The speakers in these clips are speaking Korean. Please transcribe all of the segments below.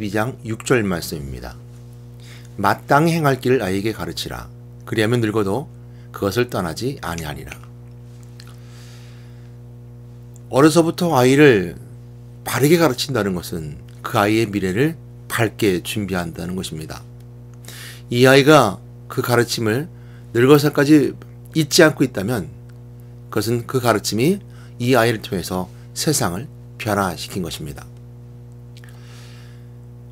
12장 6절 말씀입니다. 마땅히 행할 길을 아이에게 가르치라. 그리하면 늙어도 그것을 떠나지 아니하리라. 어려서부터 아이를 바르게 가르친다는 것은 그 아이의 미래를 밝게 준비한다는 것입니다. 이 아이가 그 가르침을 늙어서까지 잊지 않고 있다면 그것은 그 가르침이 이 아이를 통해서 세상을 변화시킨 것입니다.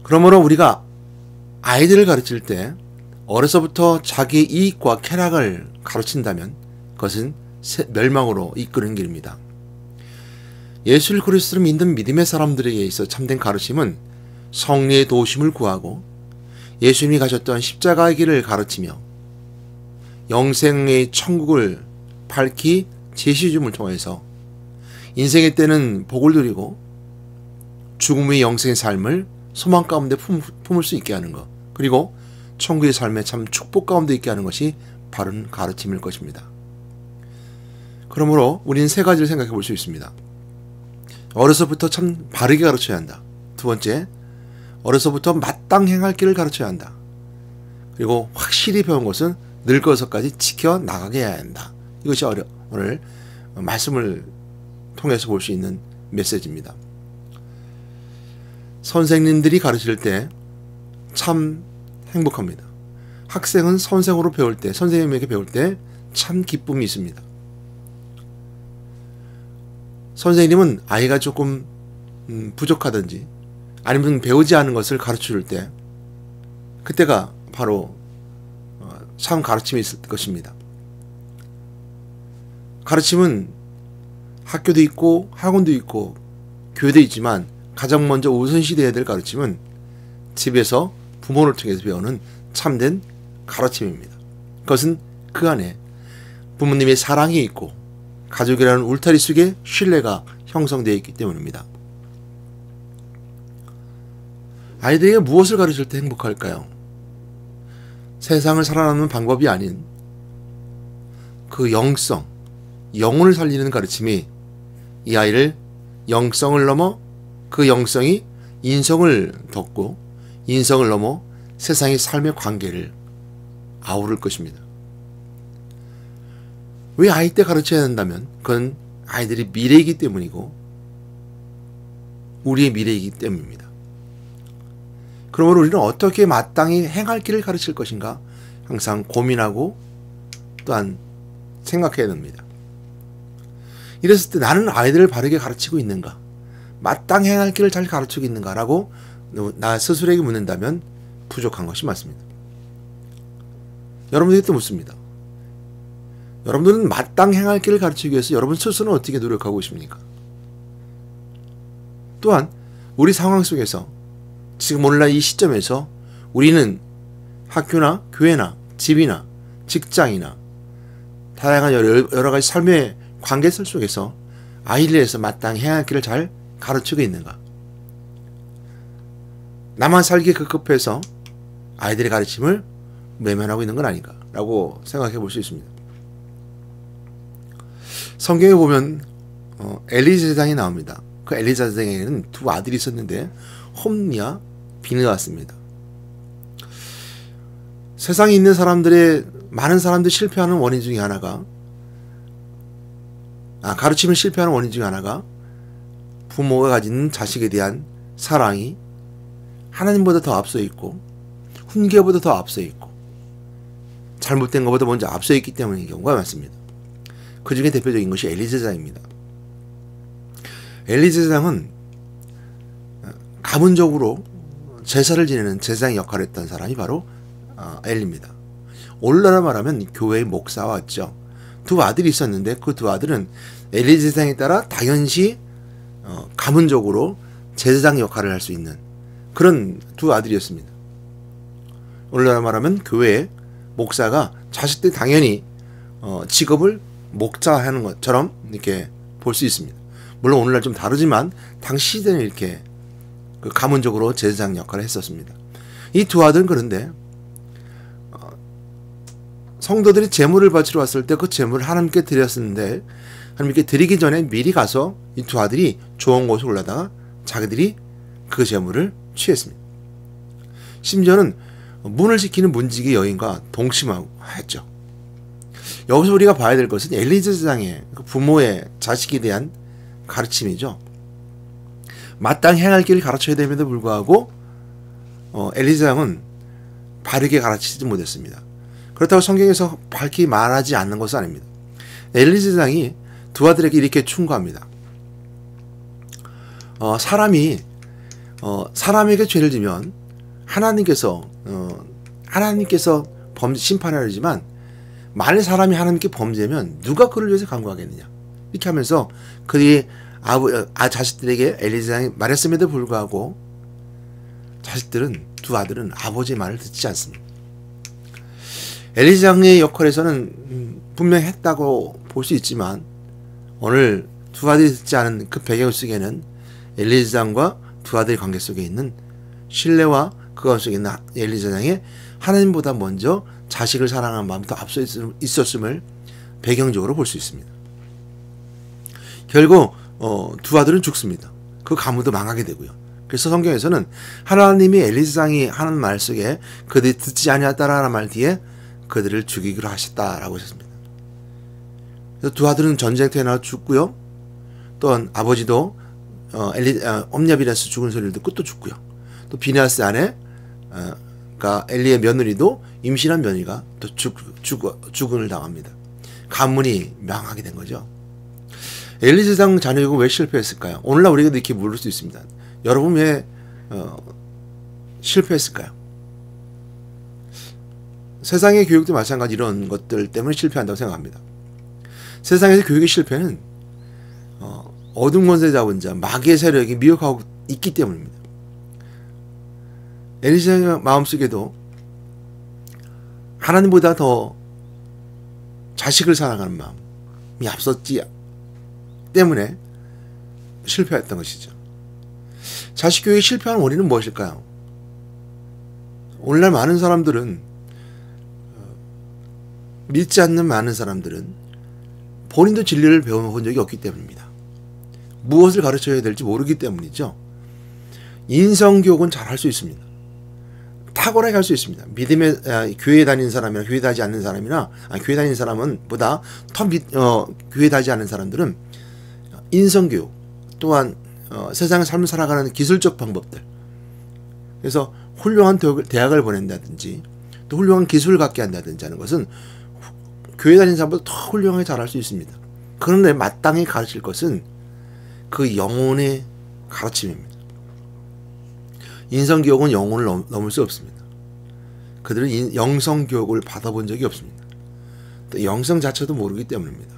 그러므로 우리가 아이들을 가르칠 때 어려서부터 자기 이익과 쾌락을 가르친다면 그것은 멸망으로 이끄는 길입니다. 예수 그리스도를 믿는 믿음의 사람들에게 있어 참된 가르침은 성리의 도우심을 구하고 예수님이 가셨던 십자가의 길을 가르치며 영생의 천국을 밝히 제시줌을 통해서 인생의 때는 복을 누리고 죽음의 영생의 삶을 소망 가운데 품을 수 있게 하는 것, 그리고 천국의 삶에 참 축복 가운데 있게 하는 것이 바른 가르침일 것입니다. 그러므로 우리는 세 가지를 생각해 볼 수 있습니다. 어려서부터 참 바르게 가르쳐야 한다. 두 번째, 어려서부터 마땅 행할 길을 가르쳐야 한다. 그리고 확실히 배운 것은 늙어서까지 지켜나가게 해야 한다. 이것이 오늘 말씀을 통해서 볼 수 있는 메시지입니다. 선생님들이 가르칠 때 참 행복합니다. 학생은 선생으로 배울 때, 선생님에게 배울 때 참 기쁨이 있습니다. 선생님은 아이가 조금 부족하든지 아니면 배우지 않은 것을 가르쳐줄 때 그때가 바로 참 가르침이 있을 것입니다. 가르침은 학교도 있고 학원도 있고 교회도 있지만 가장 먼저 우선시 되어야 될 가르침은 집에서 부모를 통해서 배우는 참된 가르침입니다. 그것은 그 안에 부모님의 사랑이 있고 가족이라는 울타리 속에 신뢰가 형성되어 있기 때문입니다. 아이들에게 무엇을 가르칠 때 행복할까요? 세상을 살아남는 방법이 아닌 그 영성, 영혼을 살리는 가르침이 이 아이를 영성을 넘어 그 영성이 인성을 덮고 인성을 넘어 세상의 삶의 관계를 아우를 것입니다. 왜 아이 때 가르쳐야 한다면 그건 아이들이 미래이기 때문이고 우리의 미래이기 때문입니다. 그러므로 우리는 어떻게 마땅히 행할 길을 가르칠 것인가 항상 고민하고 또한 생각해야 됩니다. 이랬을 때 나는 아이들을 바르게 가르치고 있는가? 마땅히 행할 길을 잘 가르치고 있는가라고 나 스스로에게 묻는다면 부족한 것이 맞습니다. 여러분들에게 또 묻습니다. 여러분들은 마땅히 행할 길을 가르치기 위해서 여러분 스스로는 어떻게 노력하고 있습니까? 또한 우리 상황 속에서 지금 오늘날 이 시점에서 우리는 학교나 교회나 집이나 직장이나 다양한 여러 가지 삶의 관계설 속에서 아이를 위해서 마땅히 해야 할 길을 잘 가르치고 있는가? 나만 살기 급급해서 아이들의 가르침을 외면하고 있는 건 아닌가? 라고 생각해 볼 수 있습니다. 성경에 보면 엘리 제사장이 나옵니다. 그 엘리 제사장에게는 두 아들이 있었는데 홈리와 비느하스입니다. 세상에 있는 많은 사람들이 실패하는 원인 중에 하나가 가르침을 실패하는 원인 중에 하나가 부모가 가진 자식에 대한 사랑이 하나님보다 더 앞서 있고 훈계보다 더 앞서 있고 잘못된 것보다 먼저 앞서 있기 때문인 경우가 많습니다. 그 중에 대표적인 것이 엘리 제사장입니다. 엘리 제사장은 가문적으로 제사를 지내는 제사장 역할을 했던 사람이 바로 엘리입니다. 오늘날 말하면 교회의 목사였죠. 두 아들이 있었는데 그 두 아들은 엘리 제사장에 따라 당연시 가문적으로 제사장 역할을 할 수 있는 그런 두 아들이었습니다. 오늘날 말하면 교회의 목사가 자식들 당연히 직업을 목자하는 것처럼 이렇게 볼 수 있습니다. 물론 오늘날 좀 다르지만 당시 시대는 이렇게 그 가문적으로 제사장 역할을 했었습니다. 이 두 아들은 그런데 성도들이 제물을 바치러 왔을 때 그 제물을 하나님께 드렸었는데 하나님께 드리기 전에 미리 가서 이 두 아들이 좋은 곳에 올라다가 자기들이 그 제물을 취했습니다. 심지어는 문을 지키는 문지기 여인과 동침하였죠. 여기서 우리가 봐야 될 것은 엘리 제사장의 부모의 자식에 대한 가르침이죠. 마땅히 행할 길을 가르쳐야 됨에도 불구하고 엘리 제사장은 바르게 가르치지 못했습니다. 그렇다고 성경에서 밝히 말하지 않는 것은 아닙니다. 엘리 제사장이 두 아들에게 이렇게 충고합니다. 사람에게 죄를 지면 하나님께서 심판하려지만 만일 사람이 하나님께 범죄면 누가 그를 위해서 간구하겠느냐, 이렇게 하면서 그의 자식들에게 엘리 제사장이 말했음에도 불구하고 두 아들은 아버지의 말을 듣지 않습니다. 엘리 제사장의 역할에서는 분명히 했다고 볼 수 있지만 오늘 두 아들이 듣지 않은 그 배경 속에는 엘리 제사장과 두 아들의 관계 속에 있는 신뢰와 그 가운데 속에 있는 엘리 제사장의 하나님보다 먼저 자식을 사랑하는 마음이 더 앞서 있었음을 배경적으로 볼 수 있습니다. 결국 두 아들은 죽습니다. 그 가문도 망하게 되고요. 그래서 성경에서는 하나님이 엘리 제사장이 하는 말 속에 그들이 듣지 아니하였다라는 말 뒤에 그들을 죽이기로 하셨다라고 하셨습니다. 그래서 두 아들은 전쟁터에 나와 죽고요. 또한 아버지도 엄냐비나스 죽은 소리를 듣고 또 죽고요. 또 비나스 아내 그러니까 엘리의 며느리도 임신한 며느리가 또 죽음을 당합니다. 가문이 망하게 된 거죠. 엘리 제사장 자녀가 왜 실패했을까요? 오늘날 우리가 이렇게 물을 수 있습니다. 여러분 왜 실패했을까요? 세상의 교육도 마찬가지 이런 것들 때문에 실패한다고 생각합니다. 세상에서 교육의 실패는 어둠 권세 잡은 자, 마귀의 세력이 미혹하고 있기 때문입니다. 엘리 제사장의 마음속에도 하나님보다 더 자식을 사랑하는 마음이 앞섰지 때문에 실패했던 것이죠. 자식 교육이 실패하는 원인은 무엇일까요? 오늘날 많은 사람들은 믿지 않는 많은 사람들은 본인도 진리를 배워본 적이 없기 때문입니다. 무엇을 가르쳐야 될지 모르기 때문이죠. 인성교육은 잘할 수 있습니다. 탁월하게 할 수 있습니다. 교회 다니는 사람이나 교회 다니지 않는 사람이나 교회 다니는 사람은 보다 교회 다니지 않는 사람들은 인성교육 또한 세상의 삶을 살아가는 기술적 방법들, 그래서 훌륭한 대학을 보낸다든지 또 훌륭한 기술을 갖게 한다든지 하는 것은 교회 다니는 사람보다 더 훌륭하게 잘할 수 있습니다. 그런데 마땅히 가르칠 것은 그 영혼의 가르침입니다. 인성교육은 영혼을 넘을 수 없습니다. 그들은 영성교육을 받아본 적이 없습니다. 또 영성 자체도 모르기 때문입니다.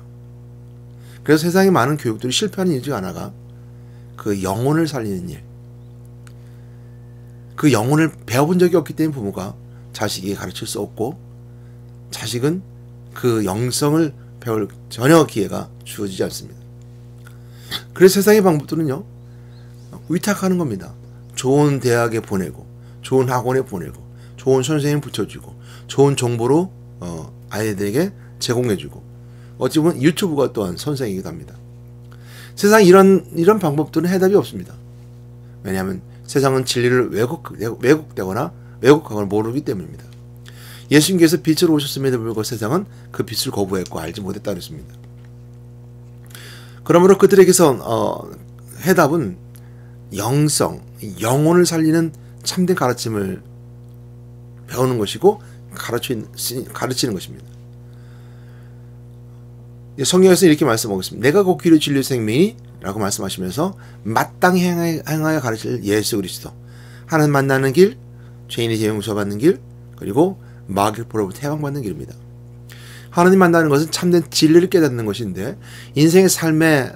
그래서 세상에 많은 교육들이 실패하는 일 중 하나가 그 영혼을 살리는 일, 그 영혼을 배워본 적이 없기 때문에 부모가 자식에게 가르칠 수 없고 자식은 그 영성을 배울 전혀 기회가 주어지지 않습니다. 그래서 세상의 방법들은요, 위탁하는 겁니다. 좋은 대학에 보내고 좋은 학원에 보내고 좋은 선생님 붙여주고 좋은 정보로 아이들에게 제공해주고 어찌 보면 유튜브가 또한 선생이기도 합니다. 세상 이런 방법들은 해답이 없습니다. 왜냐하면 세상은 진리를 왜곡하거나 모르기 때문입니다. 예수님께서 빛으로 오셨음에도 불구하고 세상은 그 빛을 거부했고 알지 못했다 그랬습니다. 그러므로 그들에게서 해답은 영혼을 살리는 참된 가르침을 배우는 것이고 가르치는 것입니다. 성경에서 이렇게 말씀하고 내가 곧 길의 진리의 생명이 라고 말씀하시면서 마땅히 행하여 가르칠 예수 그리스도, 하나님 만나는 길, 죄인의 죄 용서받는 길, 그리고 마귀로부터 해방받는 길입니다. 하나님 만나는 것은 참된 진리를 깨닫는 것인데 인생의 삶의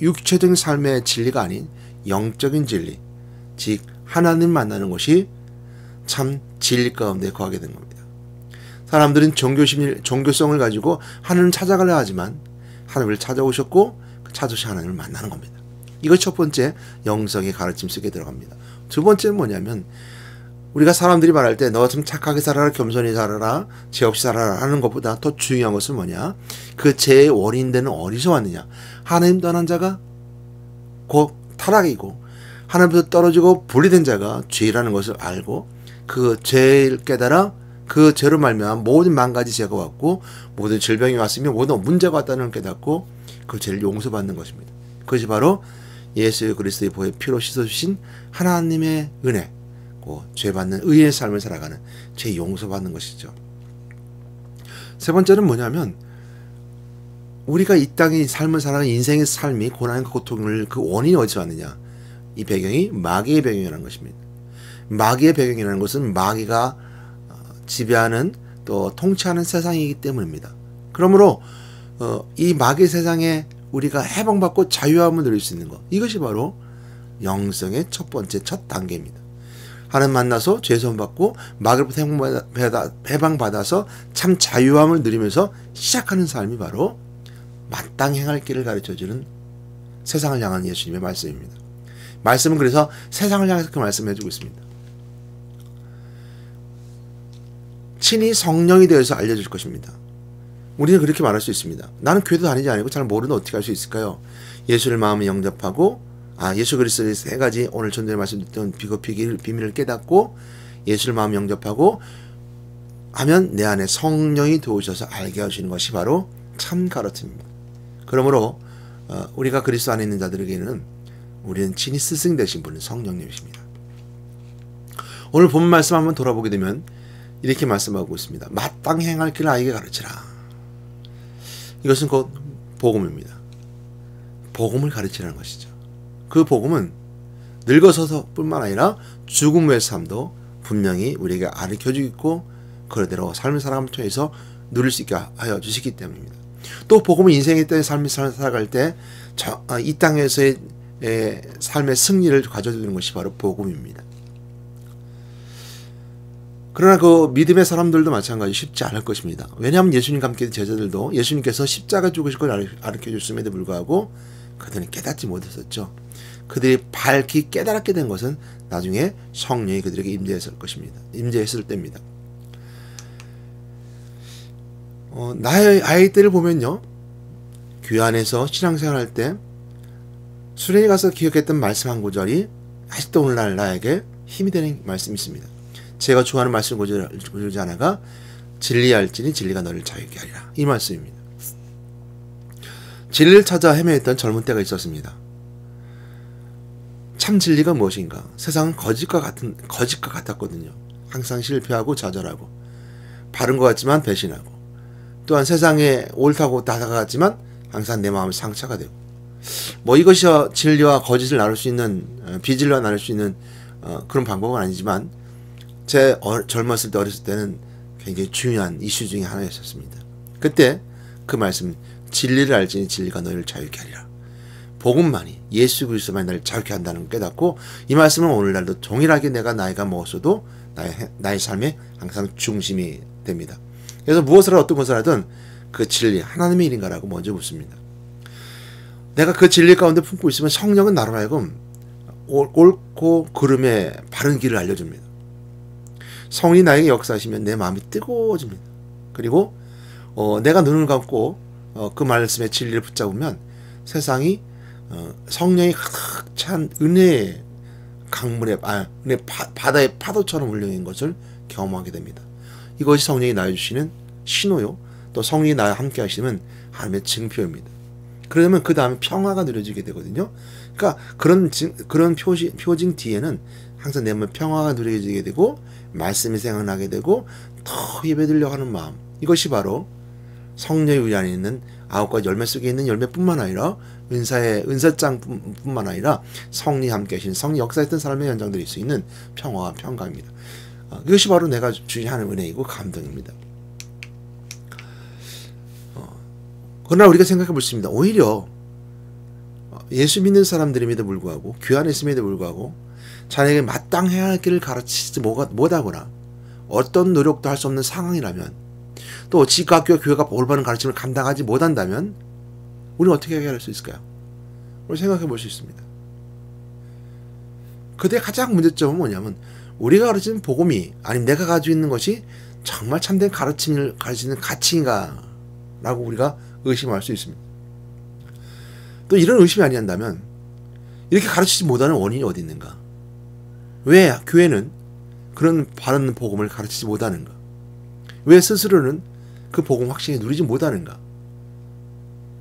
육체적인 삶의 진리가 아닌 영적인 진리, 즉 하나님 만나는 것이 참 진리 가운데 거하게 된 겁니다. 사람들은 종교성을 가지고 하나님을 찾아가려 하지만 하나님을 찾아오셨고 찾으신 하나님을 만나는 겁니다. 이것이 첫 번째 영성의 가르침 속에 들어갑니다. 두 번째는 뭐냐면 우리가 사람들이 말할 때 너 좀 착하게 살아라, 겸손히 살아라, 죄 없이 살아라 하는 것보다 더 중요한 것은 뭐냐? 그 죄의 원인되는 어디서 왔느냐? 하나님 떠난 자가 곧 타락이고 하나님께서 떨어지고 분리된 자가 죄라는 것을 알고 그 죄를 깨달아 그 죄로 말미암아 모든 망가지 죄가 왔고 모든 질병이 왔으며 모든 문제가 왔다는 걸 깨닫고 그 죄를 용서받는 것입니다. 그것이 바로 예수 그리스도의 보혈 피로 씻어주신 하나님의 은혜, 죄 받는 의의 삶을 살아가는 죄 용서받는 것이죠. 세 번째는 뭐냐면 우리가 이 땅의 삶을 살아가는 인생의 삶이 고난과 고통을 그 원인이 어디서 왔느냐, 이 배경이 마귀의 배경이라는 것입니다. 마귀의 배경이라는 것은 마귀가 지배하는 또 통치하는 세상이기 때문입니다. 그러므로 이 마귀 세상에 우리가 해방받고 자유함을 누릴 수 있는 것, 이것이 바로 영성의 첫 번째 첫 단계입니다. 하나님 만나서 죄손 받고 마귀로부터 해방받아서 참 자유함을 누리면서 시작하는 삶이 바로 마땅히 행할 길을 가르쳐주는 세상을 향한 예수님의 말씀입니다. 말씀은 그래서 세상을 향해서 그 말씀을 해주고 있습니다. 친히 성령이 되어서 알려줄 것입니다. 우리는 그렇게 말할 수 있습니다. 나는 교회도 다니지 않고 잘 모르는데 어떻게 할 수 있을까요? 예수를 마음에 영접하고 예수 그리스도의 세 가지 오늘 전에 말씀드렸던 비밀을 깨닫고 예수를 마음에 영접하고 하면 내 안에 성령이 도우셔서 알게 하시는 것이 바로 참 가르침입니다. 그러므로 우리가 그리스도 안에 있는 자들에게는 우리는 친히 스승 되신 분은 성령님이십니다. 오늘 본 말씀 한번 돌아보게 되면 이렇게 말씀하고 있습니다. 마땅히 행할 길을 아이에게 가르치라. 이것은 곧 복음입니다. 복음을 가르치라는 것이죠. 그 복음은 늙어서서 뿐만 아니라 죽음 후의 삶도 분명히 우리에게 가르쳐주고 있고 그대로 삶을 살아감을 통해서 누릴 수 있게 하여 주시기 때문입니다. 또 복음은 인생의 때의 삶을 살아갈 때 이 땅에서의 삶의 승리를 가져주는 것이 바로 복음입니다. 그러나 그 믿음의 사람들도 마찬가지 쉽지 않을 것입니다. 왜냐하면 예수님과 함께 제자들도 예수님께서 십자가 죽으실 걸 가르쳐줬음에도 불구하고 그들은 깨닫지 못했었죠. 그들이 밝히 깨달았게 된 것은 나중에 성령이 그들에게 임재했을 것입니다. 임재했을 때입니다. 나의 아이 때를 보면요, 교회 안에서 신앙생활할 때 수련회 가서 기억했던 말씀 한 구절이 아직도 오늘날 나에게 힘이 되는 말씀이 있습니다. 제가 좋아하는 말씀 구절 하나가 진리 알지니 진리가 너를 자유케 하리라, 이 말씀입니다. 진리를 찾아 헤매했던 젊은 때가 있었습니다. 참 진리가 무엇인가? 세상은 거짓과 같았거든요. 항상 실패하고 좌절하고 바른 것 같지만 배신하고 또한 세상에 옳다고 다가갔지만 항상 내 마음에 상처가 되고 이것이 진리와 거짓을 나눌 수 있는 비진리와 나눌 수 있는 그런 방법은 아니지만 제 젊었을 때 어렸을 때는 굉장히 중요한 이슈 중에 하나였었습니다. 그때 그 말씀, 진리를 알지니 진리가 너희를 자유케 하리라. 복음만이, 예수 그리스도만이 나를 자유케 한다는 걸 깨닫고 이 말씀은 오늘날도 동일하게 내가 나이가 먹었어도 나의 삶의 항상 중심이 됩니다. 그래서 무엇을 하든 어떤 것을 하든 그 진리, 하나님의 일인가라고 먼저 묻습니다. 내가 그 진리 가운데 품고 있으면 성령은 나로 하여금 옳고 그름의 바른 길을 알려줍니다. 성령이 나에게 역사하시면 내 마음이 뜨거워집니다. 그리고 내가 눈을 감고 그 말씀의 진리를 붙잡으면 세상이 성령이 가득 찬 은혜의 강물의 은혜 바다의 파도처럼 울려있는 것을 경험하게 됩니다. 이것이 성령이 나에 주시는 신호요, 또 성령이 나와 함께 하시는 하나님의 증표입니다. 그러면 그 다음에 평화가 누려지게 되거든요. 그러니까 그런 표징 뒤에는 항상 내 몸에 평화가 누려지게 되고 말씀이 생각나게 되고 더 예배드리려고 하는 마음, 이것이 바로 성령의 우리 안에 있는 9가지 열매 속에 있는 열매뿐만 아니라 은사장뿐만 아니라 성령이 함께 하시는 성령 역사했던 사람의 현장들이 있을 수 있는 평화와 평강입니다. 이것이 바로 내가 주신 하나님의 은혜이고 감동입니다. 그러나 우리가 생각해 볼 수 있습니다. 오히려 예수 믿는 사람들임에도 불구하고 교회 안에 있음에도 불구하고 자네에게 마땅해야 할 길을 가르치지 못하거나 어떤 노력도 할 수 없는 상황이라면, 또 지각교 교회가 올바른 가르침을 감당하지 못한다면 우리는 어떻게 해결할 수 있을까요? 우리 생각해 볼 수 있습니다. 그때 가장 문제점은 뭐냐면 우리가 가르치는 복음이 아니면 내가 가지고 있는 것이 정말 참된 가르침을 가르치는 가치인가 라고 우리가 의심할 수 있습니다. 또 이런 의심이 아니한다면 이렇게 가르치지 못하는 원인이 어디 있는가? 왜 교회는 그런 바른 복음을 가르치지 못하는가? 왜 스스로는 그 복음 확신에 누리지 못하는가?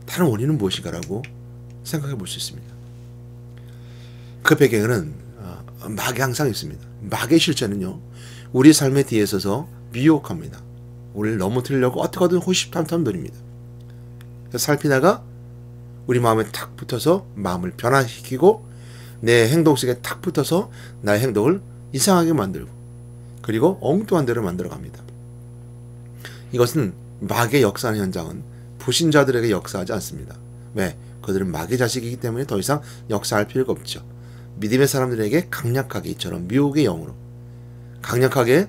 다른 원인은 무엇인가라고 생각해 볼 수 있습니다. 그 배경에는 마귀 항상 있습니다. 마귀의 실제는요, 우리 삶의 뒤에 서서 미혹합니다. 우리를 넘어뜨리려고 어떻게든 호시탐탐들입니다. 살피다가 우리 마음에 탁 붙어서 마음을 변화시키고 내 행동 속에 탁 붙어서 나의 행동을 이상하게 만들고 그리고 엉뚱한 대로 만들어갑니다. 이것은 마귀의 역사하는 현장은 불신자들에게 역사하지 않습니다. 왜? 그들은 마귀의 자식이기 때문에 더 이상 역사할 필요가 없죠. 믿음의 사람들에게 강력하게 이처럼 미혹의 영으로 강력하게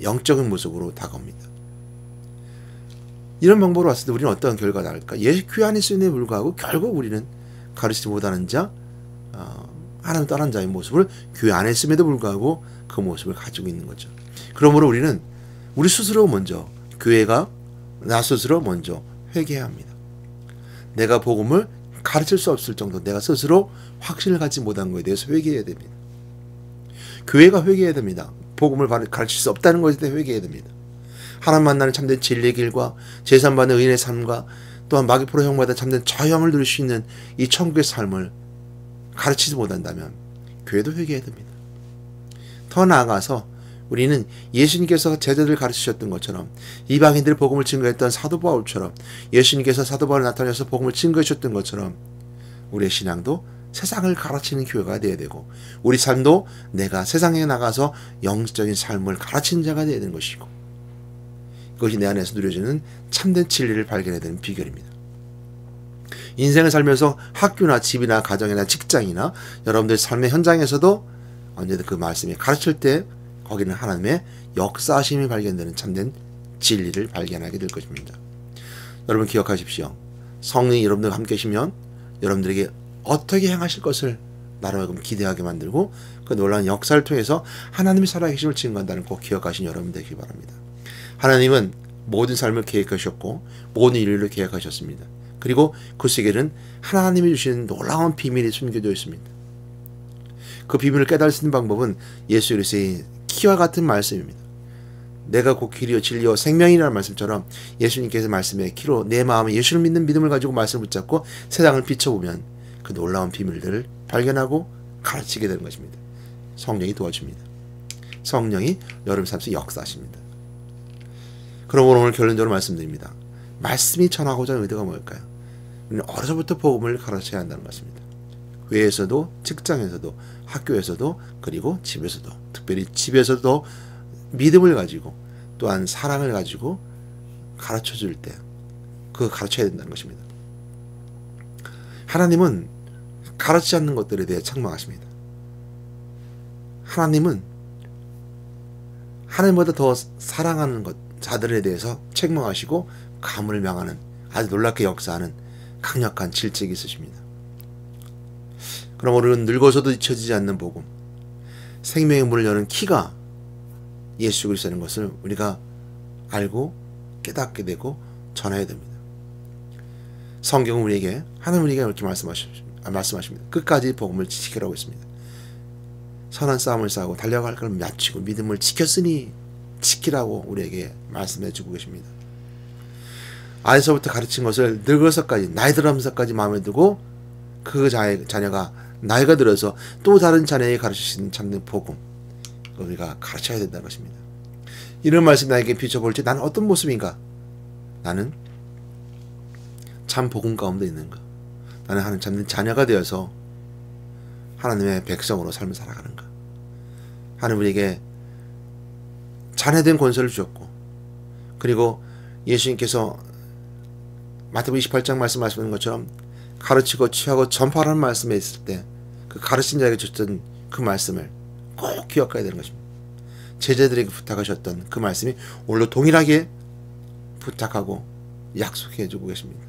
영적인 모습으로 다가옵니다. 이런 방법으로 왔을 때 우리는 어떤 결과가 나올까? 예수 교회 안에 있음에도 불구하고 결국 우리는 가르치지 못하는 자, 하나님 떠난 자의 모습을 교회 안에 있음에도 불구하고 그 모습을 가지고 있는 거죠. 그러므로 우리는 우리 스스로 먼저, 교회가 나 스스로 먼저 회개해야 합니다. 내가 복음을 가르칠 수 없을 정도 내가 스스로 확신을 갖지 못한 것에 대해서 회개해야 됩니다. 교회가 회개해야 됩니다. 복음을 가르칠 수 없다는 것에 대해 회개해야 됩니다. 하나님 만나는 참된 진리의 길과 제산받는 의인의 삶과 또한 마귀포로 형받아 참된 자유함을 누릴 수 있는 이 천국의 삶을 가르치지 못한다면 교회도 회개해야 됩니다. 더 나아가서 우리는 예수님께서 제자들을 가르치셨던 것처럼 이방인들 복음을 증거했던 사도 바울처럼 예수님께서 사도 바울을 나타내서 복음을 증거해 주셨던 것처럼 우리의 신앙도 세상을 가르치는 교회가 되어야 되고 우리 삶도 내가 세상에 나가서 영적인 삶을 가르치는 자가 되어야 되는 것이고 그것이 내 안에서 누려지는 참된 진리를 발견해야 되는 비결입니다. 인생을 살면서 학교나 집이나 가정이나 직장이나 여러분들 삶의 현장에서도 언제든 그 말씀이 가르칠 때 거기는 하나님의 역사하심이 발견되는 참된 진리를 발견하게 될 것입니다. 여러분 기억하십시오. 성령이 여러분들과 함께 계시면 여러분들에게 어떻게 행하실 것을 나로 하여금 기대하게 만들고 그 놀라운 역사를 통해서 하나님이 살아계심을 증거한다는 꼭 기억하신 여러분 되시기 바랍니다. 하나님은 모든 삶을 계획하셨고 모든 인류를 계획하셨습니다. 그리고 그 세계는 하나님이 주시는 놀라운 비밀이 숨겨져 있습니다. 그 비밀을 깨달을 수 있는 방법은 예수 그리스도의 키와 같은 말씀입니다. 내가 곧 길이요 진리요 생명이라는 말씀처럼 예수님께서 말씀의 키로 내 마음에 예수를 믿는 믿음을 가지고 말씀을 붙잡고 세상을 비춰보면 그 놀라운 비밀들을 발견하고 가르치게 되는 것입니다. 성령이 도와줍니다. 성령이 여러분 삶 속에 역사하십니다. 그러므로 오늘 결론적으로 말씀드립니다. 말씀이 전하고자 하는 의도가 뭘까요? 우리는 어려서부터 복음을 가르쳐야 한다는 것입니다. 교회에서도 직장에서도 학교에서도 그리고 집에서도 특별히 집에서도 믿음을 가지고 또한 사랑을 가지고 가르쳐 줄 때 그거 가르쳐야 된다는 것입니다. 하나님은 가르치지 않는 것들에 대해 책망하십니다. 하나님은 하나님보다 더 사랑하는 것 자들에 대해서 책망하시고 가문을 명하는 아주 놀랍게 역사하는 강력한 질책이 있으십니다. 그럼 우리는 늙어서도 잊혀지지 않는 복음, 생명의 문을 여는 키가 예수 그리스도라는 것을 우리가 알고 깨닫게 되고 전해야 됩니다. 성경은 우리에게 하나님 우리에게 이렇게 말씀하십니다. 끝까지 복음을 지키라고 했습니다. 선한 싸움을 싸우고 달려갈 걸 마치고 믿음을 지켰으니 지키라고 우리에게 말씀해 주고 계십니다. 아이서부터 가르친 것을 늙어서까지 나이 들어서까지 마음에 두고 그 자녀가 나이가 들어서 또 다른 자녀에게 가르치시는 참된 복음 우리가 가르쳐야 된다는 것입니다. 이런 말씀 나에게 비춰볼 때 나는 어떤 모습인가? 나는 참 복음 가운데 있는가? 나는 하나님 참된 자녀가 되어서 하나님의 백성으로 삶을 살아가는가? 하나님 우리에게 자녀된 권세를 주셨고 그리고 예수님께서 마태복음 28장 말씀하시는 것처럼 가르치고 취하고 전파하는 말씀에 있을 때 그 가르친 자에게 주셨던 그 말씀을 꼭 기억해야 되는 것입니다. 제자들에게 부탁하셨던 그 말씀이 오늘도 동일하게 부탁하고 약속해 주고 계십니다.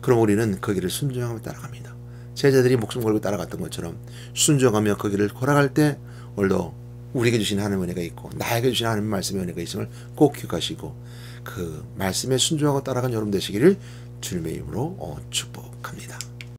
그럼 우리는 그 길을 순종하며 따라갑니다. 제자들이 목숨 걸고 따라갔던 것처럼 순종하며 그 길을 걸어갈 때 오늘도 우리에게 주신 하나님의 은혜가 있고 나에게 주신 하나님의 말씀의 은혜가 있음을 꼭 기억하시고 그 말씀에 순종하고 따라간 여러분 되시기를 주님의 이름으로 축복합니다.